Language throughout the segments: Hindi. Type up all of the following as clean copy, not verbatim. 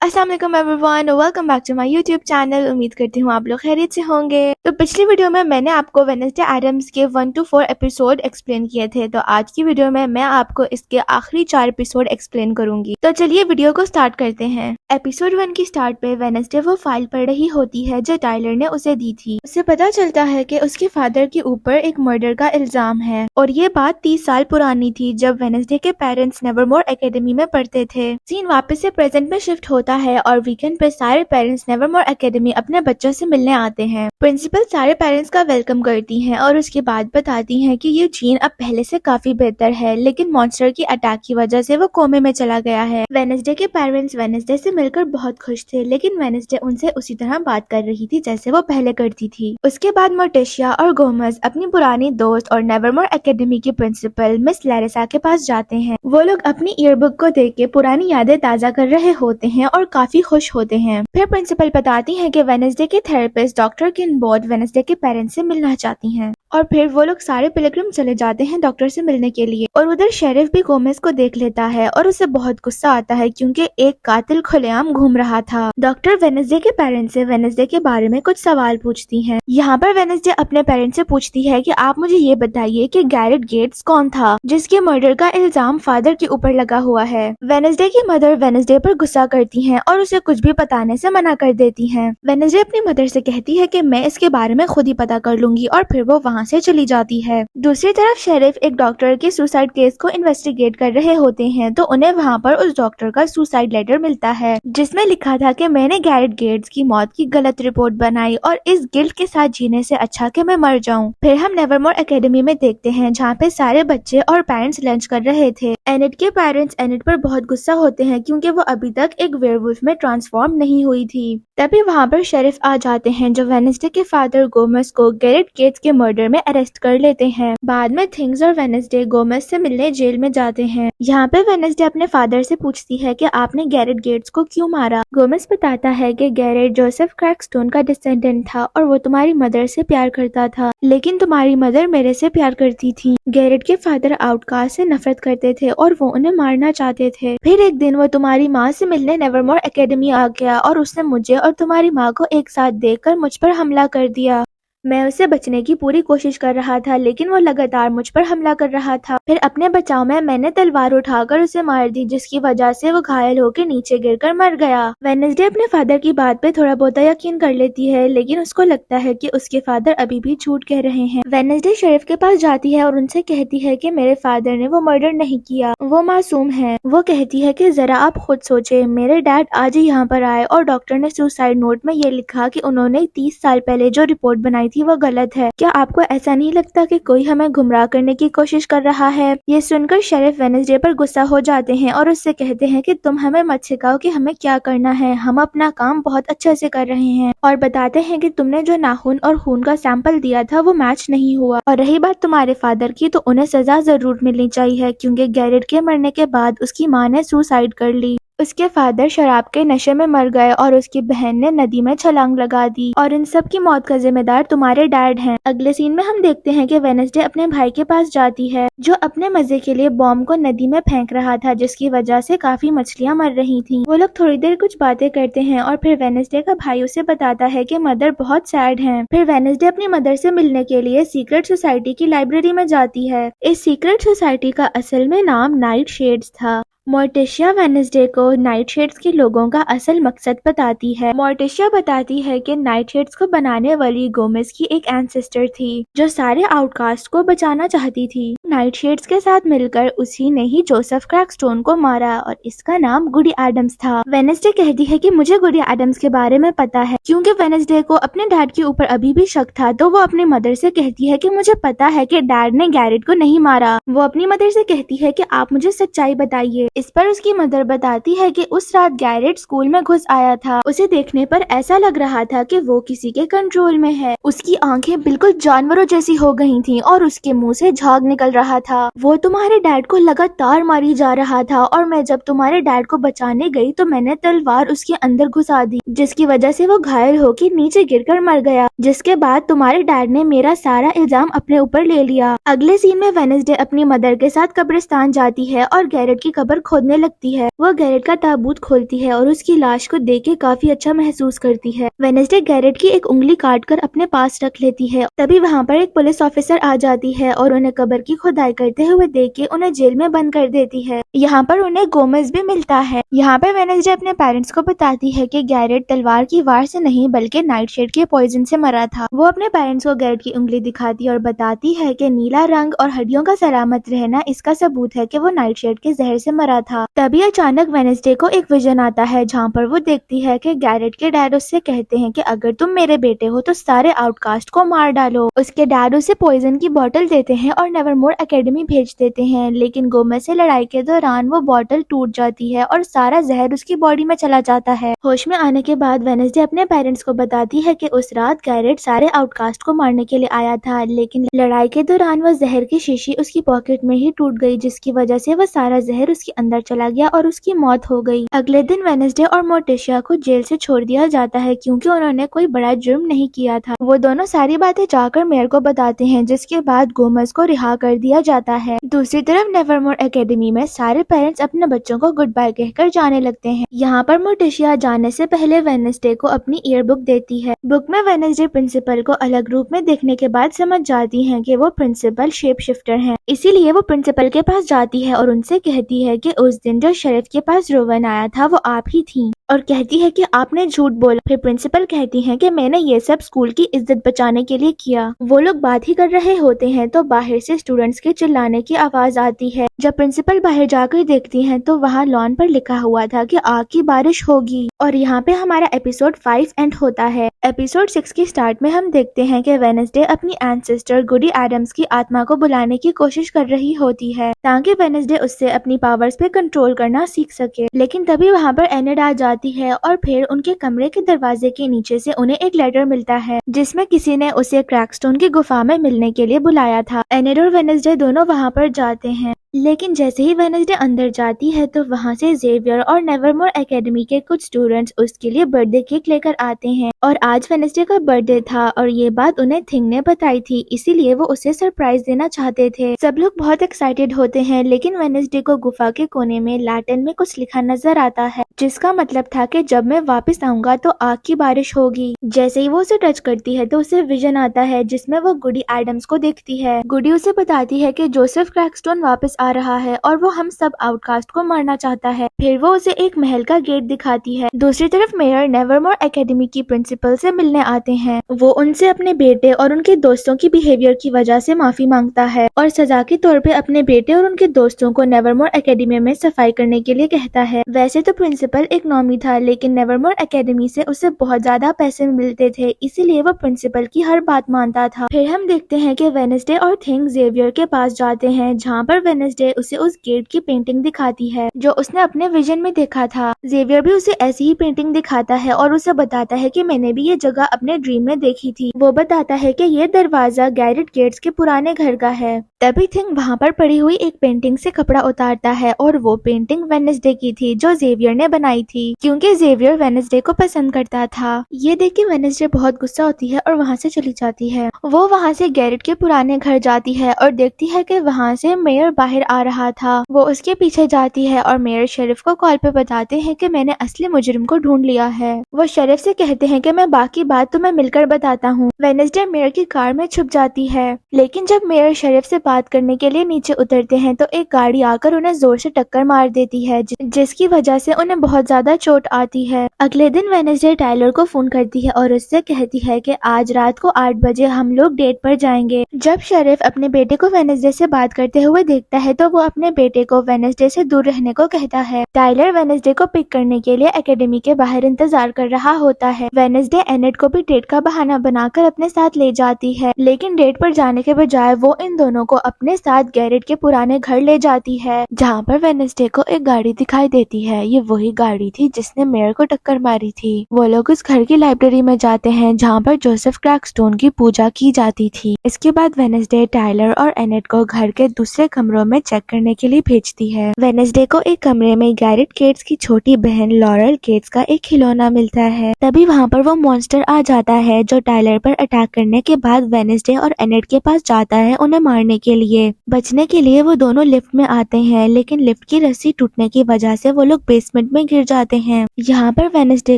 अस्सलाम वालेकुम everyone, welcome back to my YouTube channel. उम्मीद करती हूँ आप लोग खैरियत से होंगे। तो पिछली वीडियो में मैंने आपको वेडनेसडे एडम्स के 1 to 4 एपिसोड एक्सप्लेन किए थे। तो आज की वीडियो में मैं आपको इसके आखिरी 4 एपिसोड एक्सप्लेन करूंगी। तो चलिए वीडियो को स्टार्ट करते हैं। एपिसोड 1 की स्टार्ट पे वेडनेसडे वो फाइल पढ़ रही होती है जो टाइलर ने उसे दी थी। उसे पता चलता है कि उसके फादर के ऊपर एक मर्डर का इल्जाम है और ये बात 30 साल पुरानी थी जब वेडनेसडे के पेरेंट्स नेवरमोर एकेडमी में पढ़ते थे। सीन वापस से प्रेजेंट में शिफ्ट होता है और वीकेंड पे सारे पेरेंट्स नेवरमोर एकेडमी अपने बच्चों से मिलने आते हैं। प्रिंसिपल सारे पेरेंट्स का वेलकम करती हैं और उसके बाद बताती हैं कि ये जीन अब पहले से काफी बेहतर है, लेकिन मॉन्स्टर की अटैक की वजह से वो कोमे में चला गया है। वेडनेसडे के पेरेंट्स वेडनेसडे से मिलकर बहुत खुश थे, लेकिन वेडनेसडे उनसे उसी तरह बात कर रही थी जैसे वो पहले करती थी। उसके बाद मोर्टिशिया और गोमेज अपनी पुरानी दोस्त और नेवरमोर एकेडमी की प्रिंसिपल मिस लैरिसा के पास जाते हैं। वो लोग अपनी ईयरबुक को देख के पुरानी यादें ताजा कर रहे होते हैं और काफी खुश होते हैं। फिर प्रिंसिपल बताती हैं कि वेडनेसडे के थेरेपिस्ट डॉक्टर किनबोर्ड वेडनेसडे के पेरेंट्स से मिलना चाहती हैं। और फिर वो लोग सारे पिलग्रिम चले जाते हैं डॉक्टर से मिलने के लिए। और उधर शेरिफ भी गोमेज को देख लेता है और उसे बहुत गुस्सा आता है क्योंकि एक कातिल खुलेआम घूम रहा था। डॉक्टर वेडनेसडे के पेरेंट्स से वेडनेसडे के बारे में कुछ सवाल पूछती हैं। यहाँ पर वेडनेसडे अपने पेरेंट्स से पूछती है कि आप मुझे ये बताइए कि गैरेट गेट्स कौन था जिसके मर्डर का इल्जाम फादर के ऊपर लगा हुआ है। वेडनेसडे की मदर वेडनेसडे पर गुस्सा करती हैं और उसे कुछ भी बताने से मना कर देती हैं। वेडनेसडे अपनी मदर से कहती है कि मैं इसके बारे में खुद ही पता कर लूंगी और फिर वो वहाँ से चली जाती है। दूसरी तरफ शेरिफ एक डॉक्टर के सुसाइड केस को इन्वेस्टिगेट कर रहे होते हैं तो उन्हें वहाँ पर उस डॉक्टर का सुसाइड लेटर मिलता है जिसमें लिखा था कि मैंने गैरेट गेट्स की मौत की गलत रिपोर्ट बनाई और इस गिल्ट के साथ जीने से अच्छा कि मैं मर जाऊं। फिर हम नेवरमोर एकेडमी में देखते हैं जहाँ पे सारे बच्चे और पेरेंट्स लंच कर रहे थे। एनिट के पेरेंट्स एनिट पर बहुत गुस्सा होते हैं क्योंकि वो अभी तक एक वेयरवुल्फ में ट्रांसफॉर्म नहीं हुई थी। तभी वहाँ पर शेरिफ आ जाते हैं जो वेडनेसडे के फादर गोमेज को गैरेट गेट्स के मर्डर में अरेस्ट कर लेते हैं। बाद में थिंग्स और वेडनेसडे गोमेज से मिलने जेल में जाते हैं। यहाँ पे वेडनेसडे अपने फादर से पूछती है कि आपने गैरेट गेट्स को क्यों मारा। गोमेज बताता है कि गैरेट जोसेफ क्रैकस्टोन का डिसेंडेंट था और वो तुम्हारी मदर से प्यार करता था, लेकिन तुम्हारी मदर मेरे से प्यार करती थी। गैरेट के फादर आउटकास्ट से नफरत करते थे और वो उन्हें मारना चाहते थे। फिर एक दिन वो तुम्हारी माँ से मिलने नेवरमोर एकेडमी आ गया और उसने मुझे और तुम्हारी माँ को एक साथ देखकर मुझ पर हमला कर दिया। मैं उसे बचने की पूरी कोशिश कर रहा था लेकिन वो लगातार मुझ पर हमला कर रहा था। फिर अपने बचाव में मैंने तलवार उठाकर उसे मार दी जिसकी वजह से वो घायल होकर नीचे गिरकर मर गया। वेडनेसडे अपने फादर की बात पे थोड़ा बहुत यकीन कर लेती है लेकिन उसको लगता है कि उसके फादर अभी भी झूठ कह रहे हैं। वेडनेसडे शेरिफ के पास जाती है और उनसे कहती है कि मेरे फादर ने वो मर्डर नहीं किया, वो मासूम है। वो कहती है कि जरा आप खुद सोचे, मेरे डैड आज ही यहाँ पर आए और डॉक्टर ने सुसाइड नोट में ये लिखा कि उन्होंने 30 साल पहले जो रिपोर्ट बनाई थी वो गलत है। क्या आपको ऐसा नहीं लगता कि कोई हमें गुमराह करने की कोशिश कर रहा है? ये सुनकर शेरिफ वेडनेसडे पर गुस्सा हो जाते हैं और उससे कहते हैं कि तुम हमें मत सिखाओ कि हमें क्या करना है, हम अपना काम बहुत अच्छे से कर रहे हैं। और बताते हैं कि तुमने जो नाखून और खून का सैंपल दिया था वो मैच नहीं हुआ। और रही बात तुम्हारे फादर की, तो उन्हें सजा जरूर मिलनी चाहिए क्योंकि गैरेट के मरने के बाद उसकी माँ ने सुसाइड कर ली। उसके फादर शराब के नशे में मर गए और उसकी बहन ने नदी में छलांग लगा दी और इन सब की मौत का जिम्मेदार तुम्हारे डैड हैं। अगले सीन में हम देखते हैं कि वेडनेसडे अपने भाई के पास जाती है जो अपने मजे के लिए बॉम्ब को नदी में फेंक रहा था जिसकी वजह से काफी मछलियां मर रही थीं। वो लोग थोड़ी देर कुछ बातें करते हैं और फिर वेडनेसडे का भाई उसे बताता है कि मदर बहुत सैड हैं। फिर वेडनेसडे अपनी मदर से मिलने के लिए सीक्रेट सोसाइटी की लाइब्रेरी में जाती है। इस सीक्रेट सोसाइटी का असल में नाम नाइट शेड्स था। मोर्टिशिया वेडनेसडे को नाइट शेड्स के लोगों का असल मकसद बताती है। मोर्टिशिया बताती है कि नाइट शेड्स को बनाने वाली गोमेज की एक एंसेस्टर थी जो सारे आउटकास्ट को बचाना चाहती थी। नाइट शेड्स के साथ मिलकर उसी ने ही जोसेफ क्रैकस्टोन को मारा और इसका नाम गुडी एडम्स था। वेडनेसडे कहती है कि मुझे गुडी एडम्स के बारे में पता है। क्योंकि वेडनेसडे को अपने डैड के ऊपर अभी भी शक था तो वो अपनी मदर से कहती है कि मुझे पता है कि डैड ने गैरेट को नहीं मारा। वो अपनी मदर से कहती है कि आप मुझे सच्चाई बताइए। इस पर उसकी मदर बताती है कि उस रात गैरेट स्कूल में घुस आया था। उसे देखने पर ऐसा लग रहा था कि वो किसी के कंट्रोल में है। उसकी आंखें बिल्कुल जानवरों जैसी हो गई थीं और उसके मुंह से झाग निकल रहा था। वो तुम्हारे डैड को लगातार मारी जा रहा था और मैं जब तुम्हारे डैड को बचाने गई तो मैंने तलवार उसके अंदर घुसा दी, जिसकी वजह से वो घायल होकर नीचे गिरकर मर गया। जिसके बाद तुम्हारे डैड ने मेरा सारा इल्जाम अपने ऊपर ले लिया। अगले सीन में वेडनेसडे अपनी मदर के साथ कब्रिस्तान जाती है और गैरेट की कब्र खोदने लगती है। वो गैरेट का ताबूत खोलती है और उसकी लाश को देख के काफी अच्छा महसूस करती है। वेडनेसडे गैरेट की एक उंगली काट कर अपने पास रख लेती है। तभी वहाँ पर एक पुलिस ऑफिसर आ जाती है और उन्हें कब्र की खुदाई करते हुए देख के उन्हें जेल में बंद कर देती है। यहाँ पर उन्हें गोमेज भी मिलता है। यहाँ पे वेडनेसडे अपने पेरेंट्स को बताती है कि गैरेट तलवार की वार से नहीं बल्कि नाइटशेड के पॉइजन से मरा था। वो अपने पेरेंट्स को गैरेट की उंगली दिखाती और बताती है कि नीला रंग और हड्डियों का सलामत रहना इसका सबूत है कि वो नाइटशेड के जहर से मरा था। तभी अचानक वेडनेसडे को एक विजन आता है जहाँ पर वो देखती है कि गैरेट के डैड उससे कहते हैं कि अगर तुम मेरे बेटे हो तो सारे आउटकास्ट को मार डालो। उसके डैड उसे पॉइजन की बोतल देते हैं और नेवरमोर एकेडमी भेज देते हैं, लेकिन गोमेज से लड़ाई के दौरान वो बोतल टूट जाती है और सारा जहर उसकी बॉडी में चला जाता है। होश में आने के बाद वेडनेसडे अपने पेरेंट्स को बताती है कि उस रात गैरेट सारे आउटकास्ट को मारने के लिए आया था, लेकिन लड़ाई के दौरान वो जहर की शीशी उसकी पॉकेट में ही टूट गई, जिसकी वजह से वो सारा जहर उसके अंदर चला गया और उसकी मौत हो गई। अगले दिन वेडनेसडे और मोर्टिशिया को जेल से छोड़ दिया जाता है क्योंकि उन्होंने कोई बड़ा जुर्म नहीं किया था। वो दोनों सारी बातें जाकर मेयर को बताते हैं, जिसके बाद गोमेज को रिहा कर दिया जाता है। दूसरी तरफ नेवरमोर एकेडमी में सारे पेरेंट्स अपने बच्चों को गुड बाय कहकर जाने लगते हैं। यहाँ पर मोर्टिशिया जाने से पहले वेडनेसडे को अपनी ईयर बुक देती है। बुक में वेडनेसडे प्रिंसिपल को अलग रूप में देखने के बाद समझ जाती है कि वो प्रिंसिपल शेप शिफ्टर हैं। इसीलिए वो प्रिंसिपल के पास जाती है और उनसे कहती है कि उस दिन जो शेरिफ के पास रोवन आया था वो आप ही थी, और कहती है कि आपने झूठ बोला। फिर प्रिंसिपल कहती है कि मैंने ये सब स्कूल की इज्जत बचाने के लिए किया। वो लोग बात ही कर रहे होते हैं तो बाहर से स्टूडेंट्स के चिल्लाने की आवाज आती है। जब प्रिंसिपल बाहर जाकर देखती हैं तो वहाँ लॉन पर लिखा हुआ था कि आग की बारिश होगी। और यहाँ पे हमारा एपिसोड 5 एंड होता है। एपिसोड 6 की स्टार्ट में हम देखते हैं कि वेडनेसडे अपनी एंसेस्टर गुडी एडम्स की आत्मा को बुलाने की कोशिश कर रही होती है ताकि वेडनेसडे उससे अपनी पावर्स पे कंट्रोल करना सीख सके, लेकिन तभी वहाँ पर एनेड आ जाती है और फिर उनके कमरे के दरवाजे के नीचे से उन्हें एक लेटर मिलता है जिसमें किसी ने उसे क्रैकस्टोन की गुफा में मिलने के लिए बुलाया था। एनेड और वेडनेसडे दोनों वहाँ पर जाते हैं, लेकिन जैसे ही वेडनेसडे अंदर जाती है तो वहाँ से जेवियर और नेवरमोर एकेडमी के कुछ स्टूडेंट्स उसके लिए बर्थडे केक लेकर आते हैं। और आज वेडनेसडे का बर्थडे था और ये बात उन्हें थिंग ने बताई थी, इसीलिए वो उसे सरप्राइज देना चाहते थे। सब लोग बहुत एक्साइटेड होते हैं, लेकिन वेडनेसडे को गुफा के कोने में लैटिन में कुछ लिखा नजर आता है, जिसका मतलब था कि जब मैं वापस आऊंगा तो आग की बारिश होगी। जैसे ही वो उसे टच करती है तो उसे विजन आता है जिसमें वो गुडी एडम्स को देखती है। गुडी उसे बताती है कि जोसेफ क्रैकस्टोन वापस आ रहा है और वो हम सब आउटकास्ट को मारना चाहता है। फिर वो उसे एक महल का गेट दिखाती है। दूसरी तरफ मेयर नेवरमोर एकेडमी की प्रिंसिपल से मिलने आते हैं। वो उनसे अपने बेटे और उनके दोस्तों की बिहेवियर की वजह से माफी मांगता है और सजा के तौर पे अपने बेटे और उनके दोस्तों को नेवरमोर एकेडमी में सफाई करने के लिए कहता है। वैसे तो प्रिंसिपल एक नॉमी था, लेकिन नेवरमोर एकेडमी से उसे बहुत ज्यादा पैसे मिलते थे, इसीलिए वो प्रिंसिपल की हर बात मानता था। फिर हम देखते हैं कि वेडनेसडे और थिंग जेवियर के पास जाते हैं, जहाँ पर वेडनेसडे उसे उस गेट की पेंटिंग दिखाती है जो उसने अपने विजन में देखा था। जेवियर भी उसे ऐसी ही पेंटिंग दिखाता है और उसे बताता है कि मैंने भी ये जगह अपने ड्रीम में देखी थी। वो बताता है कि ये दरवाजा गैरेट गेट्स के पुराने घर का है। तभी थिंग वहाँ पर पड़ी हुई एक पेंटिंग से कपड़ा उतारता है और वो पेंटिंग वेडनेसडे की थी जो जेवियर ने बनाई थी, क्योंकि जेवियर वेडनेसडे को पसंद करता था। ये देख के वेडनेसडे बहुत गुस्सा होती है और वहाँ से चली जाती है। वो वहाँ से गैरेट के पुराने घर जाती है और देखती है कि वहाँ से मेयर बाहर आ रहा था। वो उसके पीछे जाती है और मेयर शेरिफ को कॉल पे बताते हैं कि मैंने असली मुजरिम को ढूंढ लिया है। वो शेरिफ से कहते हैं कि मैं बाकी बात तुम्हें मिलकर बताता हूँ। वेडनेसडे मेयर की कार में छुप जाती है, लेकिन जब मेयर शेरिफ से बात करने के लिए नीचे उतरते हैं तो एक गाड़ी आकर उन्हें जोर से टक्कर मार देती है, जिसकी वजह से उन्हें बहुत ज्यादा चोट आती है। अगले दिन वेडनेसडे टाइलर को फोन करती है और उससे कहती है कि आज रात को 8 बजे हम लोग डेट पर जाएंगे। जब शेरिफ अपने बेटे को वेडनेसडे से बात करते हुए देखता है है तो वो अपने बेटे को वेडनेसडे से दूर रहने को कहता है। टाइलर वेडनेसडे को पिक करने के लिए एकेडमी के बाहर इंतजार कर रहा होता है। वेडनेसडे एनेट को भी डेट का बहाना बनाकर अपने साथ ले जाती है, लेकिन डेट पर जाने के बजाय वो इन दोनों को अपने साथ गैरेट के पुराने घर ले जाती है, जहाँ पर वेडनेसडे को एक गाड़ी दिखाई देती है। ये वही गाड़ी थी जिसने मेयर को टक्कर मारी थी। वो लोग उस घर की लाइब्रेरी में जाते हैं जहाँ पर जोसेफ क्रैकस्टोन की पूजा की जाती थी। इसके बाद वेडनेसडे टाइलर और एनेट को घर के दूसरे कमरों में चेक करने के लिए भेजती है। वेडनेसडे को एक कमरे में गैरेट केट्स की छोटी बहन लॉरेल केट्स का एक खिलौना मिलता है। तभी वहाँ पर वो मॉन्स्टर आ जाता है जो टाइलर पर अटैक करने के बाद वेडनेसडे और एनेट के पास जाता है उन्हें मारने के लिए। बचने के लिए वो दोनों लिफ्ट में आते हैं, लेकिन लिफ्ट की रस्सी टूटने की वजह से वो लोग बेसमेंट में गिर जाते हैं। यहाँ पर वेडनेसडे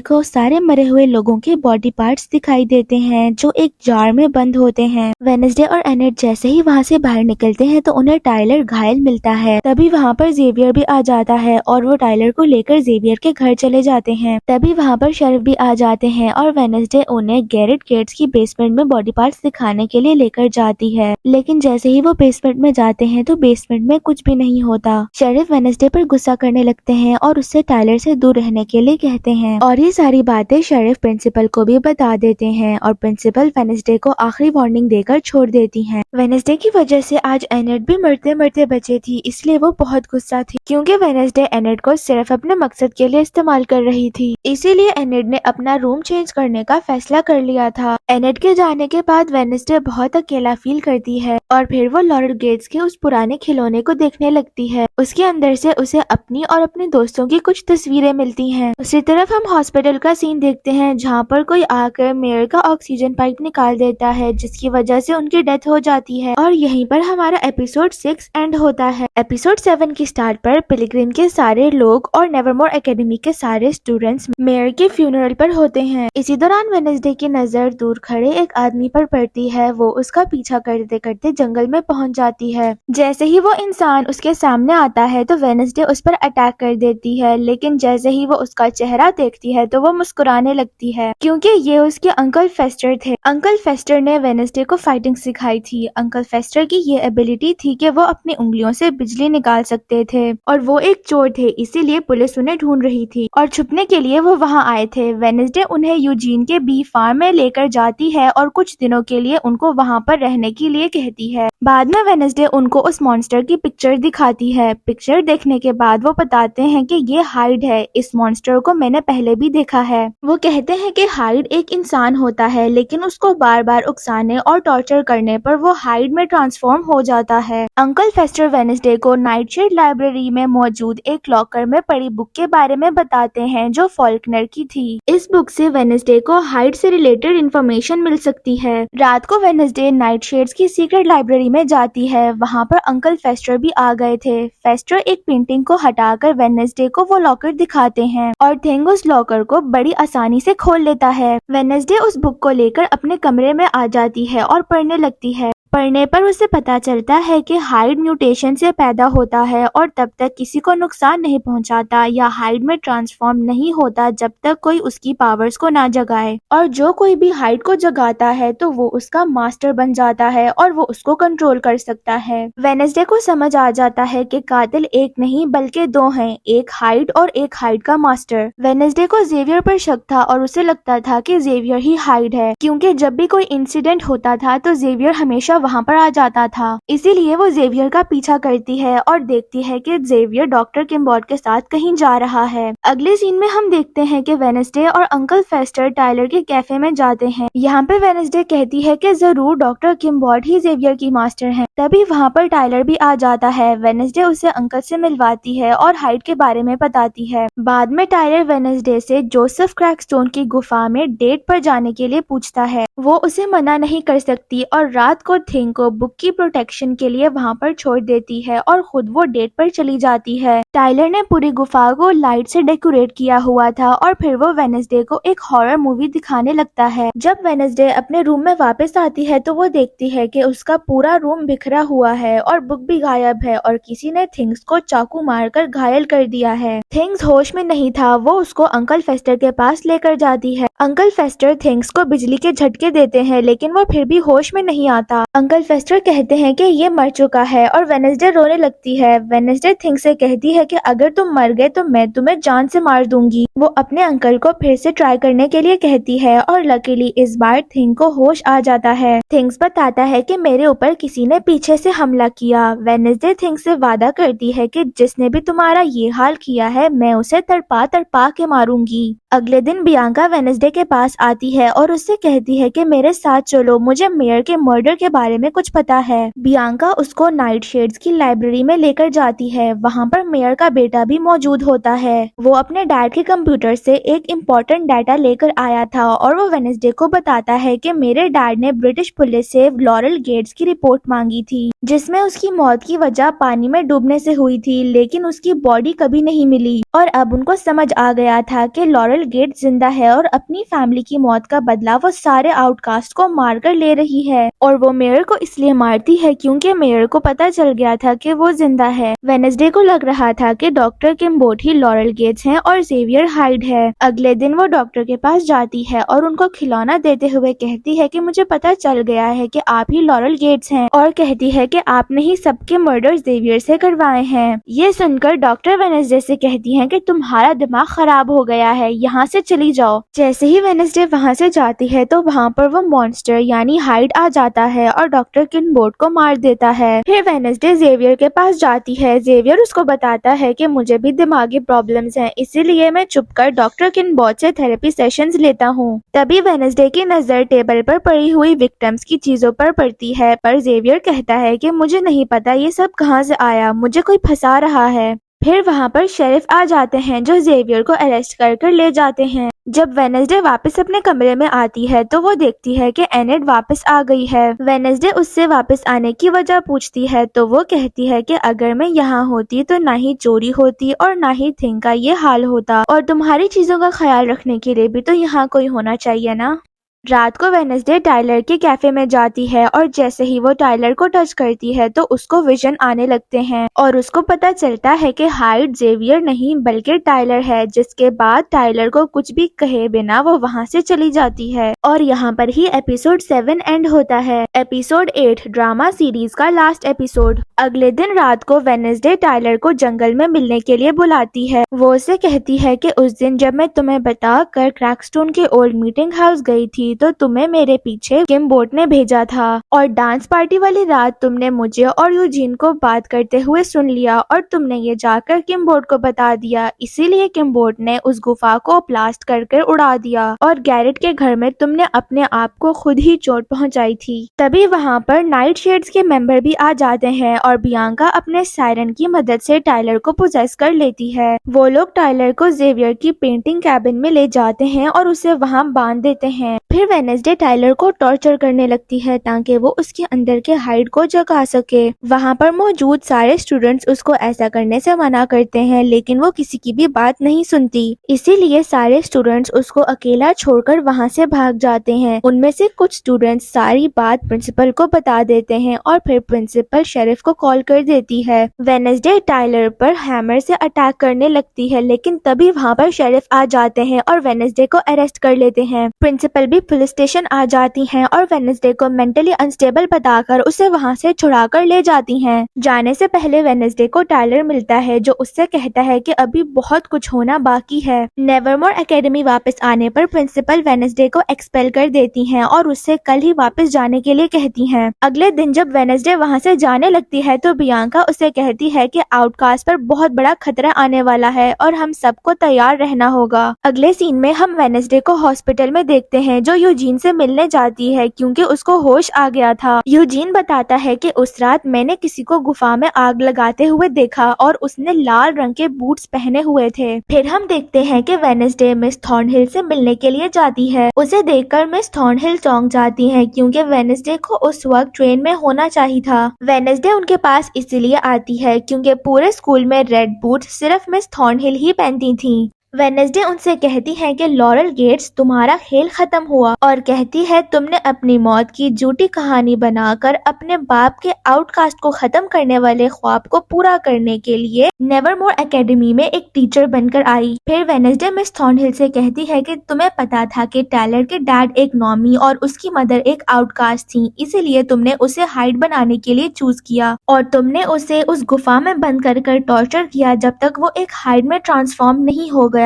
को सारे मरे हुए लोगों के बॉडी पार्ट्स दिखाई देते हैं जो एक जार में बंद होते हैं। वेडनेसडे और एनेट जैसे ही वहाँ से बाहर निकलते हैं तो उन्हें टाइलर घायल मिलता है। तभी वहाँ पर जेवियर भी आ जाता है और वो टाइलर को लेकर जेवियर के घर चले जाते हैं। तभी वहाँ पर शेरिफ भी आ जाते हैं और वेडनेसडे उन्हें गैरेट केट्स की बेसमेंट में बॉडी पार्ट्स दिखाने के लिए लेकर जाती है, लेकिन जैसे ही वो बेसमेंट में जाते हैं तो बेसमेंट में कुछ भी नहीं होता। शेरिफ वेडनेसडे पर गुस्सा करने लगते हैं और उससे टाइलर से दूर रहने के लिए कहते हैं, और ये सारी बातें शेरिफ प्रिंसिपल को भी बता देते हैं और प्रिंसिपल वेडनेसडे को आखिरी वार्निंग देकर छोड़ देती हैं। वेडनेसडे की वजह से आज एनेट भी मरते मरते बचे थी, इसलिए वो बहुत गुस्सा थी क्योंकि वेडनेसडे एनेट को सिर्फ अपने मकसद के लिए इस्तेमाल कर रही थी। इसीलिए एनेट ने अपना रूम चेंज करने का फैसला कर लिया था। एनेट के जाने के बाद वेडनेसडे बहुत अकेला फील करती है और फिर वो लॉरेल गेट्स के उस पुराने खिलौने को देखने लगती है। उसके अंदर से उसे अपनी और अपने दोस्तों की कुछ तस्वीरें मिलती हैं। उसी तरफ हम हॉस्पिटल का सीन देखते हैं जहाँ पर कोई आकर मेयर का ऑक्सीजन पाइप निकाल देता है, जिसकी वजह से उनकी डेथ हो जाती है और यहीं पर हमारा एपिसोड 6 एंड होता है। एपिसोड 7 की स्टार्ट पर पिलग्रिम के सारे लोग और नेवरमोर एकेडमी के सारे स्टूडेंट्स मेयर के फ्यूनरल पर होते हैं। इसी दौरान वेडनेसडे की नजर दूर खड़े एक आदमी पर पड़ती है। वो उसका पीछा करते करते जंगल में पहुंच जाती है। जैसे ही वो इंसान उसके सामने आता है तो वेडनेसडे उस पर अटैक कर देती है, लेकिन जैसे ही वो उसका चेहरा देखती है तो वो मुस्कुराने लगती है क्योंकि ये उसके अंकल फेस्टर थे। अंकल फेस्टर ने वेडनेसडे को फाइटिंग सिखाई थी। अंकल फेस्टर की ये एबिलिटी थी कि वो अपनी उंगलियों से बिजली निकाल सकते थे और वो एक चोर थे, इसीलिए पुलिस उन्हें ढूंढ रही थी और छुपने के लिए वो वहाँ आए थे। वेडनेसडे उन्हें यूजीन के बी फार्म में लेकर जाती है और कुछ दिनों के लिए उनको वहाँ पर रहने के लिए कहती है। बाद में वेडनेसडे उनको उस मॉन्स्टर की पिक्चर दिखाती है। पिक्चर देखने के बाद वो बताते हैं कि ये हाइड है, इस मॉन्स्टर को मैंने पहले भी देखा है। वो कहते हैं कि हाइड एक इंसान होता है, लेकिन उसको बार बार उकसाने और टॉर्चर करने पर वो हाइड में ट्रांसफॉर्म हो जाता है। अंकल फेस्टर वेडनेसडे को नाइटशेड लाइब्रेरी में मौजूद एक लॉकर में पड़ी बुक के बारे में बताते हैं जो फॉल्कनर की थी। इस बुक से वेडनेसडे को हाइड से रिलेटेड इंफॉर्मेशन मिल सकती है। रात को वेडनेसडे नाइटशेड्स की सीक्रेट लाइब्रेरी में जाती है। वहाँ पर अंकल फेस्टर भी आ गए थे। फेस्टर एक पेंटिंग को हटाकर वेडनेसडे को वो लॉकर दिखाते हैं और थिंग उस लॉकर को बड़ी आसानी से खोल लेता है। वेडनेसडे उस बुक को लेकर अपने कमरे में आ जाती है और पढ़ने लगती है। पढ़ने पर उसे पता चलता है कि हाइड म्यूटेशन से पैदा होता है और तब तक किसी को नुकसान नहीं पहुंचाता या हाइड में ट्रांसफॉर्म नहीं होता जब तक कोई उसकी पावर्स को ना जगाए, और जो कोई भी हाइड को जगाता है तो वो उसका मास्टर बन जाता है और वो उसको कंट्रोल कर सकता है। वेडनेसडे को समझ आ जाता है कि कातिल एक नहीं बल्कि दो हैं, एक हाइड और एक हाइड का मास्टर। वेडनेसडे को जेवियर पर शक था और उसे लगता था कि जेवियर ही हाइड है, क्योंकि जब भी कोई इंसिडेंट होता था तो जेवियर हमेशा वहाँ पर आ जाता था। इसीलिए वो जेवियर का पीछा करती है और देखती है कि जेवियर डॉक्टर किम्बॉर्ड के साथ कहीं जा रहा है। अगले सीन में हम देखते हैं कि वेडनेसडे और अंकल फेस्टर टाइलर के कैफे में जाते हैं। यहाँ पे वेडनेसडे कहती है कि जरूर डॉक्टर किम्बॉर्ड ही जेवियर की मास्टर हैं। तभी वहाँ पर टाइलर भी आ जाता है। वेडनेसडे उसे अंकल से मिलवाती है और हाइड के बारे में बताती है। बाद में टाइलर वेडनेसडे से जोसेफ क्रैकस्टोन की गुफा में डेट पर जाने के लिए पूछता है। वो उसे मना नहीं कर सकती और रात को थिंग को बुक की प्रोटेक्शन के लिए वहाँ पर छोड़ देती है और खुद वो डेट पर चली जाती है। टाइलर ने पूरी गुफा को लाइट से डेकोरेट किया हुआ था और फिर वो वेडनेसडे को एक हॉरर मूवी दिखाने लगता है। जब वेडनेसडे अपने रूम में वापस आती है तो वो देखती है कि उसका पूरा रूम बिखरा हुआ है और बुक भी गायब है और किसी ने थिंग्स को चाकू मारकर घायल कर दिया है। थिंग्स होश में नहीं था। वो उसको अंकल फेस्टर के पास लेकर जाती है। अंकल फेस्टर थिंग्स को बिजली के झटके देते हैं, लेकिन वो फिर भी होश में नहीं आता। अंकल फेस्टर कहते हैं कि ये मर चुका है और वेडनेसडे रोने लगती है। वेडनेसडे थिंग से कहती है कि अगर तुम मर गए तो मैं तुम्हें जान से मार दूंगी। वो अपने अंकल को फिर से ट्राई करने के लिए कहती है और लकीली इस बार थिंग को होश आ जाता है। थिंग्स बताता है कि मेरे ऊपर किसी ने पीछे से हमला किया। वेडनेसडे थिंग से वादा करती है कि जिसने भी तुम्हारा ये हाल किया है मैं उसे तड़पा तड़पा के मारूंगी। अगले दिन बियांका वेडनेसडे के पास आती है और उससे कहती है कि मेरे साथ चलो, मुझे मेयर के मर्डर के बारे में कुछ पता है। बियांका उसको नाइट शेड्स की लाइब्रेरी में लेकर जाती है। वहाँ पर मेयर का बेटा भी मौजूद होता है। वो अपने डैड के कंप्यूटर से एक इम्पोर्टेंट डाटा लेकर आया था और वो वेडनेसडे को बताता है कि मेरे डैड ने ब्रिटिश पुलिस से लॉरेल गेट्स की रिपोर्ट मांगी थी, जिसमें उसकी मौत की वजह पानी में डूबने से हुई थी, लेकिन उसकी बॉडी कभी नहीं मिली। और अब उनको समझ आ गया था कि लॉरेल गेट्स जिंदा है और अपनी फैमिली की मौत का बदला वो सारे आउटकास्ट को मारकर ले रही है। और वो मेयर को इसलिए मारती है क्योंकि मेयर को पता चल गया था कि वो जिंदा है। वेडनेसडे को लग रहा था कि डॉक्टर किम्बोट ही लॉरेल गेट्स हैं और जेवियर हाइड है। अगले दिन वो डॉक्टर के पास जाती है और उनको खिलौना देते हुए कहती है कि मुझे पता चल गया है कि आप ही लॉरेल गेट्स हैं, और कहती है कि आपने ही सबके मर्डर जेवियर से करवाए हैं। ये सुनकर डॉक्टर वेडनेसडे से कहती है कि तुम्हारा दिमाग खराब हो गया है, यहाँ से चली जाओ। जैसे ही वेडनेसडे वहाँ से जाती है तो वहाँ पर वो मॉन्स्टर यानी हाइड आ जाता है और डॉक्टर किम्बोट को मार देता है। फिर वेडनेसडे जेवियर के पास जाती है। जेवियर उसको बताता है कि मुझे भी दिमागी प्रॉब्लम्स हैं, इसीलिए मैं चुपकर डॉक्टर किम्बोट से थेरेपी सेशंस लेता हूँ। तभी वेडनेसडे की नजर टेबल पर पड़ी हुई विक्टिम्स की चीजों पर पड़ती है, पर जेवियर कहता है कि मुझे नहीं पता ये सब कहाँ से आया, मुझे कोई फंसा रहा है। फिर वहाँ पर शेरिफ आ जाते हैं जो जेवियर को अरेस्ट कर ले जाते हैं। जब वेडनेसडे वापस अपने कमरे में आती है तो वो देखती है कि एनेट वापस आ गई है। वेडनेसडे उससे वापस आने की वजह पूछती है तो वो कहती है कि अगर मैं यहाँ होती तो ना ही चोरी होती और ना ही थिंग का ये हाल होता, और तुम्हारी चीजों का ख्याल रखने के लिए भी तो यहाँ कोई होना चाहिए ना। रात को वेडनेसडे टाइलर के कैफे में जाती है और जैसे ही वो टाइलर को टच करती है तो उसको विजन आने लगते हैं और उसको पता चलता है कि हाइड जेवियर नहीं बल्कि टाइलर है। जिसके बाद टाइलर को कुछ भी कहे बिना वो वहाँ से चली जाती है और यहाँ पर ही एपिसोड 7 एंड होता है। एपिसोड 8 ड्रामा सीरीज का लास्ट एपिसोड। अगले दिन रात को वेडनेसडे टाइलर को जंगल में मिलने के लिए बुलाती है। वो उसे कहती है कि उस दिन जब मैं तुम्हें बता कर क्रैकस्टोन के ओल्ड मीटिंग हाउस गई थी तो तुम्हें मेरे पीछे किम्बोट ने भेजा था, और डांस पार्टी वाली रात तुमने मुझे और यूजीन को बात करते हुए सुन लिया और तुमने ये जाकर किम्बोट को बता दिया, इसीलिए किम्बोट ने उस गुफा को ब्लास्ट कर उड़ा दिया और गैरेट के घर में तुमने अपने आप को खुद ही चोट पहुंचाई थी। तभी वहाँ पर नाइट शेड्स के मेंबर भी आ जाते हैं और बियांका अपने सायरन की मदद से टाइलर को पोजेस कर लेती है। वो लोग टाइलर को जेवियर की पेंटिंग कैबिन में ले जाते हैं और उसे वहाँ बांध देते हैं। फिर वेडनेसडे टाइलर को टॉर्चर करने लगती है ताकि वो उसके अंदर के हाइड को जगा सके। वहाँ पर मौजूद सारे स्टूडेंट्स उसको ऐसा करने से मना करते हैं, लेकिन वो किसी की भी बात नहीं सुनती। इसीलिए सारे स्टूडेंट्स उसको अकेला छोड़कर वहाँ से भाग जाते हैं। उनमें से कुछ स्टूडेंट्स सारी बात प्रिंसिपल को बता देते हैं और फिर प्रिंसिपल शेरिफ को कॉल कर देती है। वेडनेसडे टाइलर पर हैमर से अटैक करने लगती है, लेकिन तभी वहाँ पर शेरिफ आ जाते हैं और वेडनेसडे को अरेस्ट कर लेते हैं। प्रिंसिपल भी पुलिस स्टेशन आ जाती हैं और वेडनेसडे को मेंटली अनस्टेबल बताकर उसे वहाँ से छुड़ाकर ले जाती हैं। जाने से पहले वेडनेसडे को टाइलर मिलता है जो उससे कहता है कि अभी बहुत कुछ होना बाकी है। नेवरमोर एकेडमी वापस आने पर प्रिंसिपल वेडनेसडे को एक्सपेल कर देती हैं और उससे कल ही वापस जाने के लिए कहती हैं। अगले दिन जब वेडनेसडे वहाँ से जाने लगती है तो बियांका उसे कहती है कि आउटकास्ट पर बहुत बड़ा खतरा आने वाला है और हम सबको तैयार रहना होगा। अगले सीन में हम वेडनेसडे को हॉस्पिटल में देखते हैं जो यूजीन से मिलने जाती है क्योंकि उसको होश आ गया था। यूजीन बताता है कि उस रात मैंने किसी को गुफा में आग लगाते हुए देखा और उसने लाल रंग के बूट्स पहने हुए थे। फिर हम देखते हैं कि वेडनेसडे मिस थॉर्नहिल से मिलने के लिए जाती है। उसे देखकर मिस थॉर्नहिल चौंक जाती है क्योंकि वेडनेसडे को उस वक्त ट्रेन में होना चाहिए था। वेडनेसडे उनके पास इसीलिए आती है क्योंकि पूरे स्कूल में रेड बूट सिर्फ मिस थॉर्नहिल ही पहनती थी। वेडनेसडे उनसे कहती है कि लॉरेल गेट्स तुम्हारा खेल खत्म हुआ और कहती है तुमने अपनी मौत की झूठी कहानी बनाकर अपने बाप के आउटकास्ट को खत्म करने वाले ख्वाब को पूरा करने के लिए नेवरमोर एकेडमी में एक टीचर बनकर आई। फिर वेडनेसडे मिस थॉर्नहिल से कहती है कि तुम्हें पता था कि टायलर के डैड एक नॉमी और उसकी मदर एक आउटकास्ट थी, इसीलिए तुमने उसे हाइड बनाने के लिए चूज किया और तुमने उसे उस गुफा में बंद कर टॉर्चर किया जब तक वो एक हाइड में ट्रांसफॉर्म नहीं हो गया।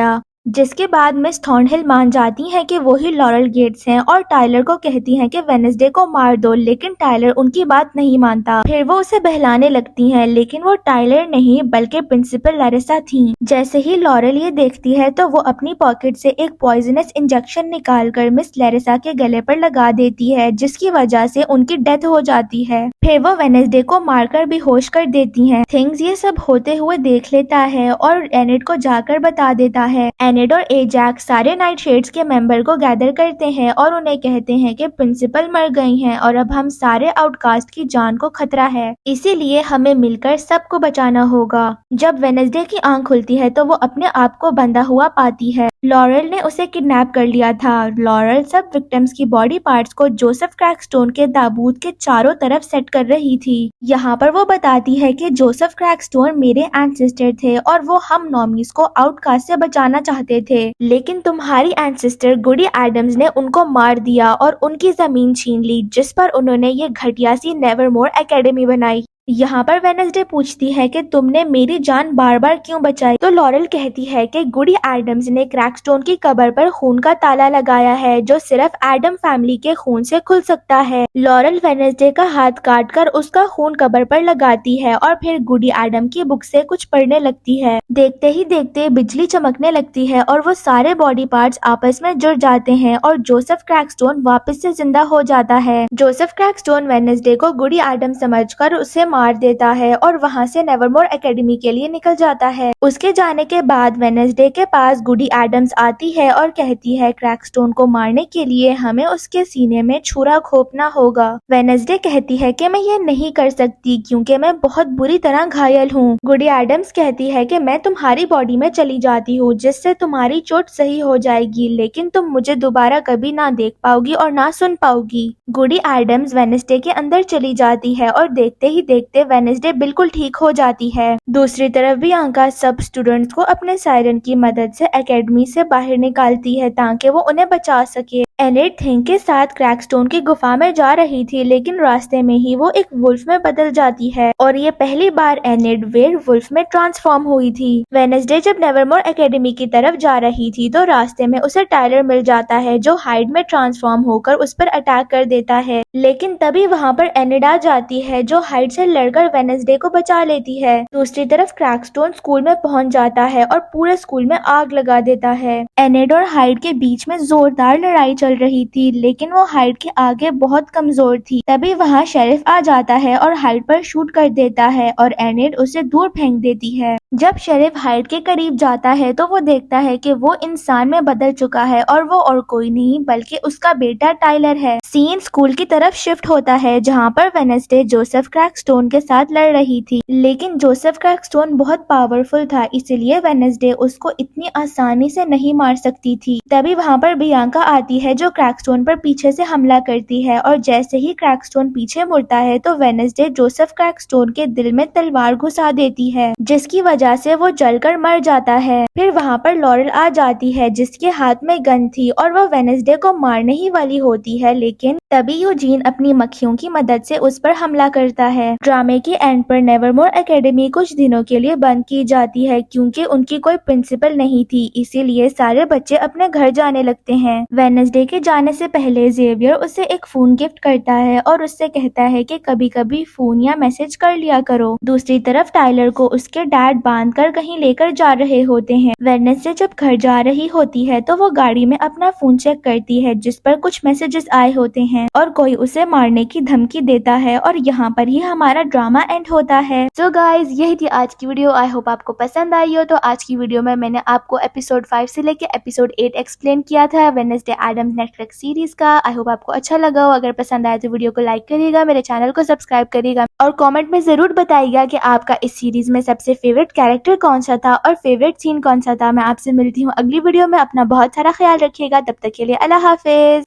जिसके बाद मिस थॉर्नहिल मान जाती हैं कि वो ही लॉरेल गेट्स हैं और टायलर को कहती हैं कि वेडनेसडे को मार दो, लेकिन टायलर उनकी बात नहीं मानता। फिर वो उसे बहलाने लगती हैं, लेकिन वो टायलर नहीं बल्कि प्रिंसिपल लैरिसा थी। जैसे ही लॉरेल ये देखती है तो वो अपनी पॉकेट से एक पॉइजनस इंजेक्शन निकालकर मिस लैरिसा के गले पर लगा देती है, जिसकी वजह से उनकी डेथ हो जाती है। फिर वो वेडनेसडे को मारकर बेहोश कर देती हैं। थिंग्स ये सब होते हुए देख लेता है और एनेट को जाकर बता देता है। एनेट और एजैक्स सारे नाइट शेड्स के मेंबर को गैदर करते हैं और उन्हें कहते हैं कि प्रिंसिपल मर गई हैं और अब हम सारे आउटकास्ट की जान को खतरा है, इसीलिए हमें मिलकर सबको बचाना होगा। जब वेडनेसडे की आंख खुलती है तो वो अपने आप को बंधा हुआ पाती है। लॉरेल ने उसे किडनैप कर लिया था। लॉरेल सब विक्टिम्स की बॉडी पार्ट्स को जोसेफ क्रैकस्टोन के ताबूत के चारों तरफ सेट कर रही थी। यहाँ पर वो बताती है कि जोसेफ क्रैकस्टोन मेरे एंसेस्टर थे और वो हम नॉमीज को आउटकास्ट से बचाना चाहते थे, लेकिन तुम्हारी एंसेस्टर गुडी एडम्स ने उनको मार दिया और उनकी जमीन छीन ली, जिस पर उन्होंने ये घटिया सी नेवरमोर एकेडमी बनाई। यहाँ पर वेडनेसडे पूछती है कि तुमने मेरी जान बार बार क्यों बचाई, तो लॉरेल कहती है कि गुडी एडम्स ने क्रैकस्टोन की कब्र पर खून का ताला लगाया है जो सिर्फ एडम फैमिली के खून से खुल सकता है। लॉरेल वेडनेसडे का हाथ काटकर उसका खून कब्र पर लगाती है और फिर गुडी एडम की बुक से कुछ पढ़ने लगती है। देखते ही देखते बिजली चमकने लगती है और वो सारे बॉडी पार्ट्स आपस में जुड़ जाते हैं और जोसेफ क्रैकस्टोन वापस से जिंदा हो जाता है। जोसेफ क्रैकस्टोन वेडनेसडे को गुडी एडम समझकर उसे मार देता है और वहाँ से नेवरमोर एकेडमी के लिए निकल जाता है। उसके जाने के बाद वेडनेसडे के पास गुडी एडम्स आती है और कहती है क्रैकस्टोन को मारने के लिए हमें उसके सीने में छुरा घोंपना होगा। वेडनेसडे कहती है कि मैं ये नहीं कर सकती क्योंकि मैं बहुत बुरी तरह घायल हूँ। गुडी एडम्स कहती है कि मैं तुम्हारी बॉडी में चली जाती हूँ जिससे तुम्हारी चोट सही हो जाएगी, लेकिन तुम मुझे दोबारा कभी ना देख पाओगी और ना सुन पाओगी। गुडी एडम्स वेडनेसडे के अंदर चली जाती है और देखते ही देखते वेडनेसडे बिल्कुल ठीक हो जाती है। दूसरी तरफ बियांका सब स्टूडेंट्स को अपने सायरन की मदद से एकेडमी से बाहर निकालती है ताकि वो उन्हें बचा सके। एनेट थिंग के साथ क्रैकस्टोन की गुफा में जा रही थी, लेकिन रास्ते में ही वो एक वुल्फ में बदल जाती है और ये पहली बार एनेट वेयर वुल्फ में ट्रांसफॉर्म हुई थी। वेडनेसडे जब नेवरमोर एकेडमी की तरफ जा रही थी तो रास्ते में उसे टायलर मिल जाता है जो हाइड में ट्रांसफॉर्म होकर उस पर अटैक कर देता है, लेकिन तभी वहाँ पर एनेट आ जाती है जो हाइड से लड़कर वेडनेसडे को बचा लेती है। दूसरी तरफ क्रैकस्टोन स्कूल में पहुँच जाता है और पूरे स्कूल में आग लगा देता है। एनेट और हाइड के बीच में जोरदार लड़ाई चल रही थी, लेकिन वो हाइड के आगे बहुत कमजोर थी। तभी वहाँ शेरिफ आ जाता है और हाइड पर शूट कर देता है और एनेट उसे दूर फेंक देती है। जब शेरिफ हाइड के करीब जाता है तो वो देखता है कि वो इंसान में बदल चुका है और वो और कोई नहीं बल्कि उसका बेटा टायलर है। सीन स्कूल की तरफ शिफ्ट होता है जहाँ पर वेडनेसडे जोसेफ क्रैकस्टोन के साथ लड़ रही थी, लेकिन जोसेफ क्रैकस्टोन बहुत पावरफुल था, इसलिए वेडनेसडे उसको इतनी आसानी से नहीं मार सकती थी। तभी वहाँ पर बियांका आती है जो क्रैकस्टोन पर पीछे से हमला करती है और जैसे ही क्रैकस्टोन पीछे मुड़ता है तो वेडनेसडे जोसेफ क्रैकस्टोन के दिल में तलवार घुसा देती है, जिसकी वजह से वो जलकर मर जाता है। फिर वहाँ पर लॉरेल आ जाती है जिसके हाथ में गन थी और वो वेडनेसडे को मारने ही वाली होती है, लेकिन तभी यूजीन अपनी मक्खियों की मदद से उस पर हमला करता है। ड्रामे के एंड पर नेवरमोर एकेडमी कुछ दिनों के लिए बंद की जाती है क्योंकि उनकी कोई प्रिंसिपल नहीं थी, इसीलिए सारे बच्चे अपने घर जाने लगते हैं। वेडनेसडे के जाने से पहले जेवियर उसे एक फोन गिफ्ट करता है और उससे कहता है कि कभी कभी फोन या मैसेज कर लिया करो। दूसरी तरफ टायलर को उसके डैड बांध कर कहीं लेकर जा रहे होते हैं। वेडनेसडे जब घर जा रही होती है तो वो गाड़ी में अपना फोन चेक करती है जिस पर कुछ मैसेजेस आए होते हैं। हैं और कोई उसे मारने की धमकी देता है और यहाँ पर ही हमारा ड्रामा एंड होता है। सो गाइज, यही थी आज की वीडियो। आई होप आपको पसंद आई हो। तो आज की वीडियो में मैंने आपको एपिसोड 5 से लेके एपिसोड 8 एक्सप्लेन किया था वेडनेसडे एडम्स नेटफ्लिक्स सीरीज का। आई होप आपको अच्छा लगा हो। अगर पसंद आया तो वीडियो को लाइक करिएगा, मेरे चैनल को सब्सक्राइब करिएगा और कमेंट में जरूर बताइएगा कि आपका इस सीरीज में सबसे फेवरेट कैरेक्टर कौन सा था और फेवरेट सीन कौन सा था। मैं आपसे मिलती हूँ अगली वीडियो में। अपना बहुत सारा ख्याल रखिएगा। तब तक के लिए अल्लाह हाफिज।